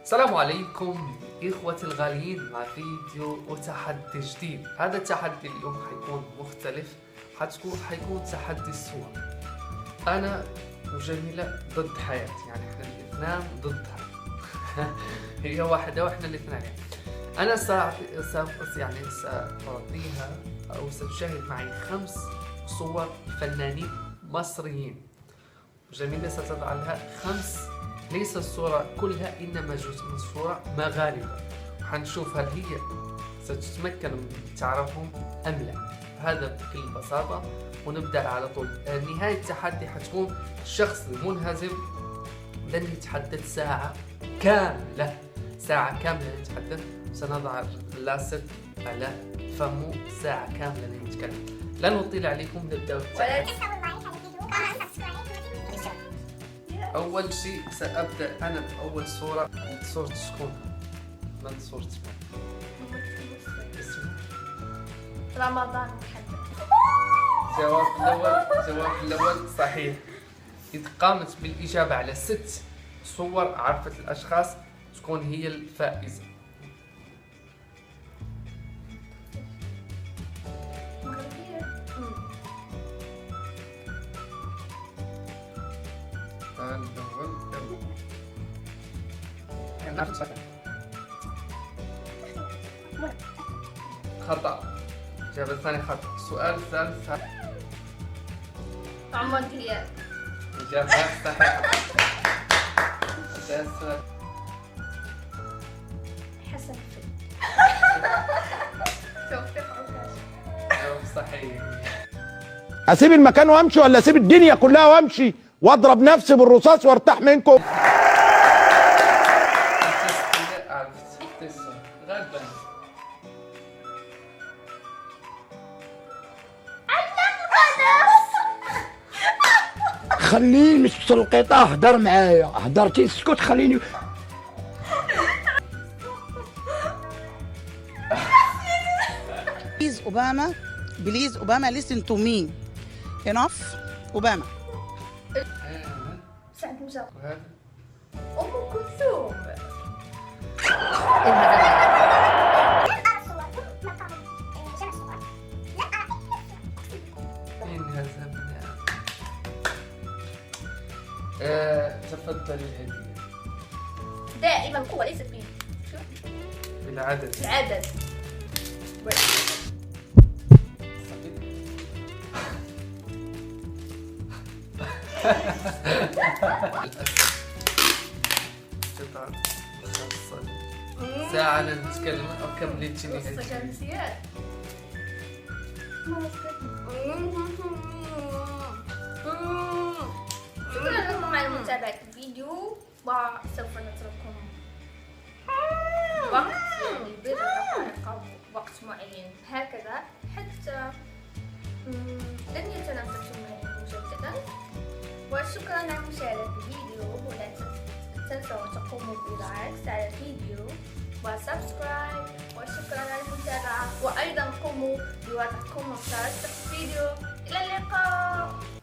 السلام عليكم إخوتي الغاليين، مع فيديو وتحدي جديد. هذا التحدي اليوم حيكون مختلف، حيكون تحدي الصور. أنا وجميلة ضد حياتي، يعني احنا الاثنان ضدها. هي واحدة واحنا الاثنين. أنا سأعطيها أو ستشاهد معي 5 صور فنانين مصريين، وجميلة ستضع لها 5 ليس الصورة كلها إنما جزء من الصورة مغاربة، وحنشوف هل هي ستتمكن من تعرفهم أم لا. هذا بكل بساطة، ونبدأ على طول. نهاية التحدي حتكون الشخص المنهزم لن يتحدث ساعة كاملة، يتحدث. سنضع اللاصق على فمه ساعة كاملة لن يتكلم. لا نطيل عليكم، نبدأ التحدي. أول شيء سأبدأ أنا بأول صورة. صورة شكون؟ من صورتك؟ رمضان محمد. جواب الأول صحيح. إذ قامت بالإجابة على 6 صور عرفت الأشخاص تكون هي الفائزة. خطأ. الإجابة الثانية خطأ. السؤال الثالث عمر دياب. إجابة صحيحة. السؤال حسن توفيق عكاش. جواب صحيح. اسيب المكان وامشي ولا اسيب الدنيا كلها وامشي واضرب نفسي بالرصاص وارتاح منكم؟ غالبا خليني مش القطع اهدر معايا، هدرتي اسكت خليني. Please Obama listen to me. Enough Obama. سعد مجاوب. وهذا أم كلثوم. تفضل الهدية. دائما القوة ليست فيه. شو؟ بالعدد. العدد. ساعة نتكلم أو كملتي نهاية. شمسيات. شكرا لكم على متابعة الفيديو، وسوف نترككم وقت يعني بضع دقائق أو وقت معين هكذا حتى لن يتنافسوا معي مجددا. وشكرا على مشاهدة الفيديو، ولا تنسوا تقوموا باللايك على الفيديو وسبسكرايب. وشكرا على المتابعة، وأيضا قوموا بوضع كومنتات تحت الفيديو. إلى اللقاء.